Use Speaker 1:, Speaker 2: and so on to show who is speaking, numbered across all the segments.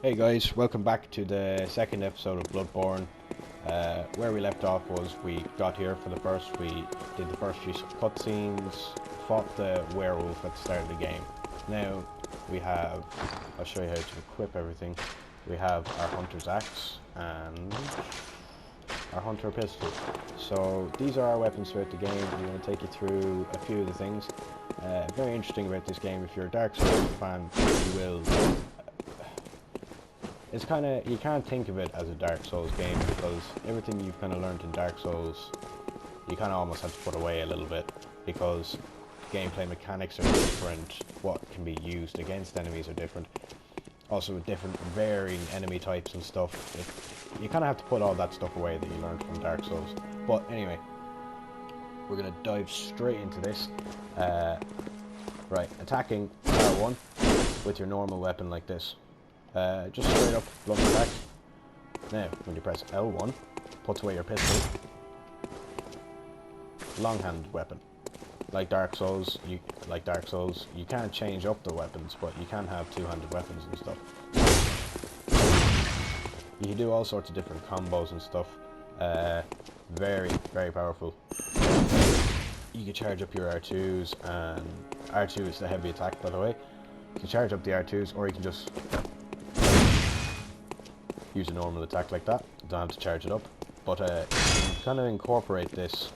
Speaker 1: Hey guys, welcome back to the second episode of Bloodborne. Where we left off was we got here for the first, we did the first few cutscenes, fought the werewolf at the start of the game. Now we have, I'll show you how to equip everything. We have our hunter's axe and our hunter pistol. So these are our weapons throughout the game. We want to take you through a few of the things. Very interesting about this game, if you're a Dark Souls fan, you will it's kind of, you can't think of it as a Dark Souls game because everything you've kind of learned in Dark Souls, you kind of almost have to put away a little bit because gameplay mechanics are different, what can be used against enemies are different. Also with different varying enemy types and stuff, you kind of have to put all that stuff away that you learned from Dark Souls. But anyway, we're going to dive straight into this. Right, attacking R1 with your normal weapon like this. Just straight up blunt attack. Now, when you press L1, puts away your pistol. Long-handed weapon. Like Dark Souls, you can't change up the weapons, but you can have two-handed weapons and stuff. You can do all sorts of different combos and stuff. Very, very powerful. You can charge up your R2s, and R2 is the heavy attack, by the way. You can charge up the R2s, or you can just use a normal attack like that. You don't have to charge it up, but you can kind of incorporate this.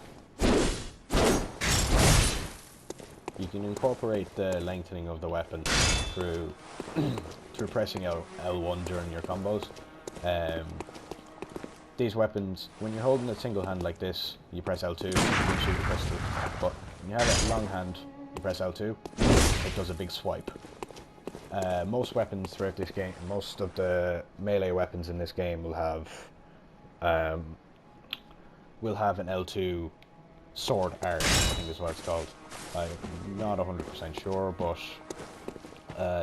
Speaker 1: You can incorporate the lengthening of the weapon through through pressing L1 during your combos. These weapons, when you're holding a single hand like this, you press L2, you can shoot the pistol. But when you have a long hand, you press L2, it does a big swipe. Most weapons throughout this game, most of the melee weapons in this game will have an L2 sword arc, I think is what it's called. I'm not 100% sure, but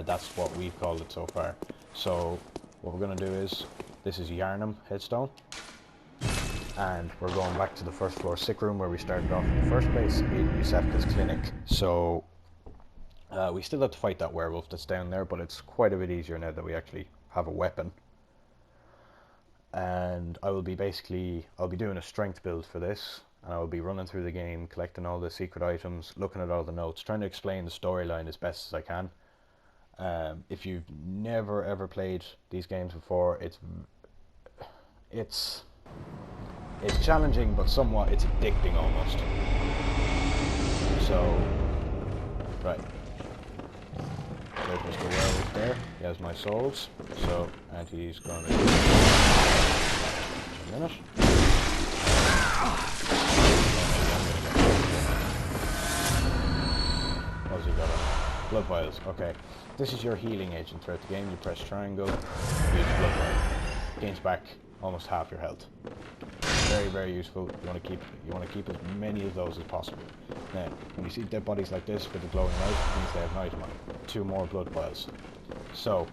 Speaker 1: that's what we've called it so far. So what we're going to do is, this is Yarnum headstone, and we're going back to the first floor sick room where we started off in the first place in Yusefka's clinic. So we still have to fight that werewolf that's down there, but it's quite a bit easier now that we actually have a weapon. And I'll be doing a strength build for this, and I'll be running through the game, collecting all the secret items, looking at all the notes, trying to explain the storyline as best as I can. If you've never ever played these games before, it's challenging, but somewhat it's addicting almost. So, right. There's Mr. Werewolf there. He has my souls. So, and he's going to... a minute. What's he got on? Blood vials. Okay. This is your healing agent throughout the game. You press triangle, use blood vial. Gains back almost half your health. Very, very useful. You want to keep as many of those as possible. Now, when you see dead bodies like this with the glowing light, it means they have an item on it. 2 more blood vials. So,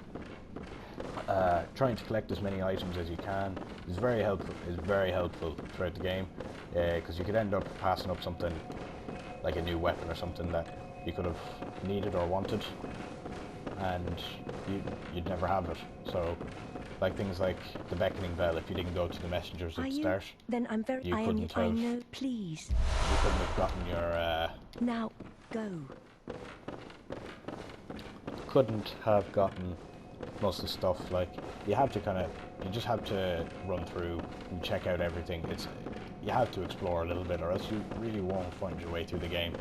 Speaker 1: trying to collect as many items as you can is very helpful. Throughout the game, because you could end up passing up something like a new weapon or something that you could have needed or wanted, and you'd never have it. So, like things like the beckoning bell, if you didn't go to the messengers at the start,
Speaker 2: then I'm very.
Speaker 1: you couldn't have.
Speaker 2: I know. Please.
Speaker 1: You couldn't have gotten your.
Speaker 2: Now, go.
Speaker 1: Couldn't have gotten most of the stuff. Like you just have to run through and check out everything. You have to explore a little bit, or else you really won't find your way through the game.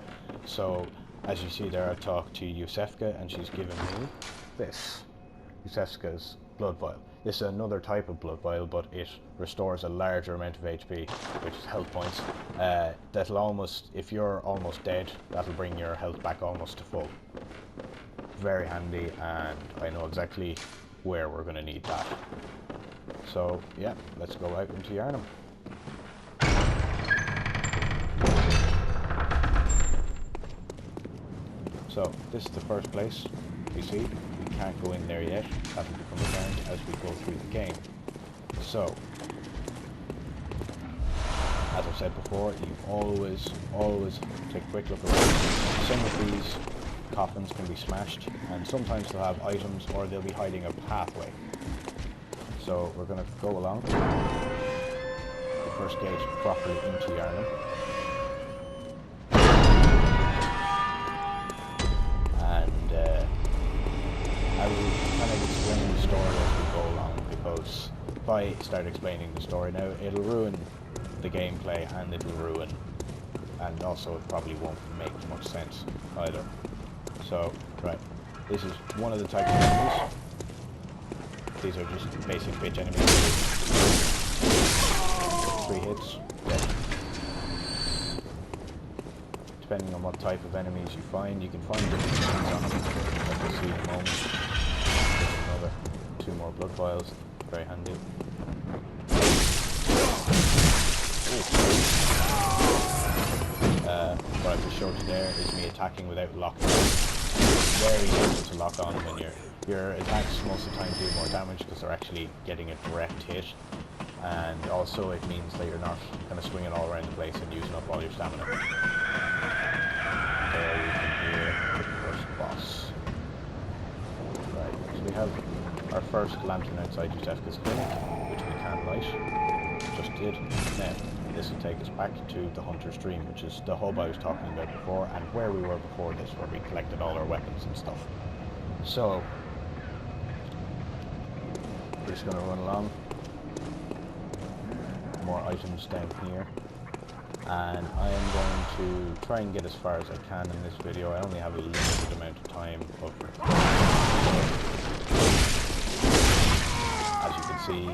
Speaker 1: So, as you see there, I talked to Yusefka, and she's given me this, Yusefka's blood vial. This is another type of blood vial, but it restores a larger amount of HP, which is health points. That'll almost, if you're almost dead, that'll bring your health back almost to full. Very handy, and I know exactly where we're going to need that. So, yeah, let's go out into Yarnum. So, this is the first place. You see, we can't go in there yet. That will become apparent as we go through the game. So, as I've said before, you always take a quick look around. Some of these coffins can be smashed, and sometimes they'll have items or they'll be hiding a pathway. So we're going to go along the first gate properly into Yarnum. And I will kind of explain the story as we go along, because if I start explaining the story now, it'll ruin the gameplay and it'll ruin, and also it probably won't make much sense either. So, right, this is one of the types of enemies. These are just basic bitch enemies. 3 hits, dead. Depending on what type of enemies you find, you can find different things on them, like you'll see in a moment. There's another 2 more blood vials, very handy. What I've just showed you there is me attacking without locking on. Very easy to lock on when your attacks most of the time do more damage because they're actually getting a direct hit, and also it means that you're not kind of swinging all around the place and using up all your stamina. There we can hear the first boss. Right, so we have our first lantern outside Yuzefka's clinic, which we can light. Just did. Now, this will take us back to the Hunter's Dream, which is the hub I was talking about before, and where we were before this, where we collected all our weapons and stuff. So, we're just going to run along. More items down here. And I am going to try and get as far as I can in this video. I only have a limited amount of time of recording. As you can see,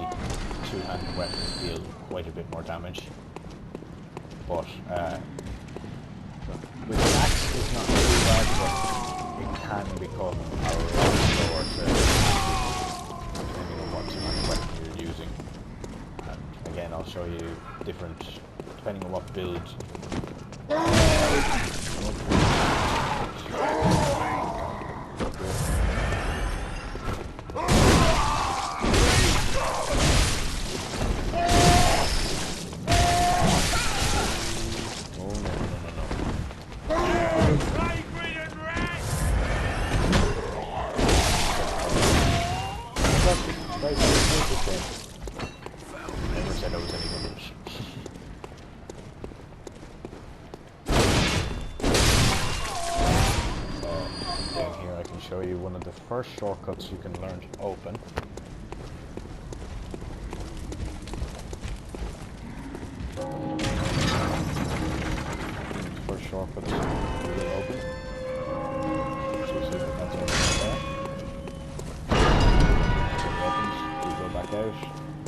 Speaker 1: 2-handed weapons deal quite a bit more damage. But with an axe it's not too bad, but it can become a lot slower to depending on what 2-handed weapon you're using. And again, I'll show you different, depending on what build. Never said I was any good at it. Down here I can show you one of the first shortcuts you can learn to open. First shortcuts you will open. So see if that's open there. Out,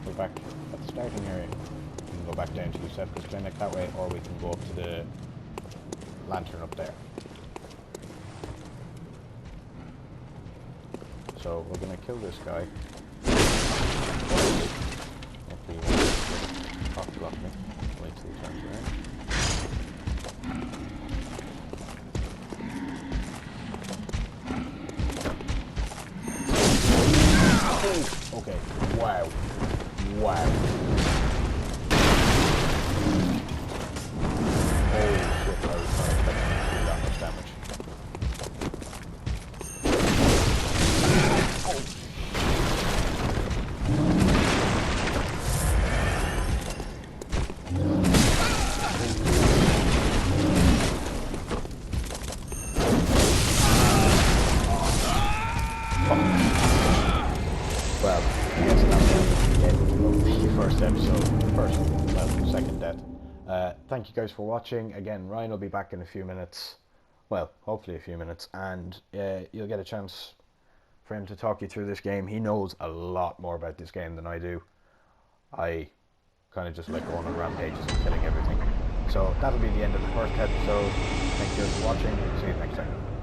Speaker 1: go back at the starting area. We can go back down to Yuzefka's clinic that way, or we can go up to the lantern up there. So we're gonna kill this guy. Hopefully he won't cock block me. Wait till he turns around. Okay, wow. Wow. Holy shit, I was not expecting to do that much damage. Well, I guess that's the end of the first episode, second death. Thank you guys for watching. Again, Ryan will be back in a few minutes. Well, hopefully a few minutes, and you'll get a chance for him to talk you through this game. He knows a lot more about this game than I do. I kind of just like going on rampages and killing everything. So that'll be the end of the first episode. Thank you for watching. See you next time.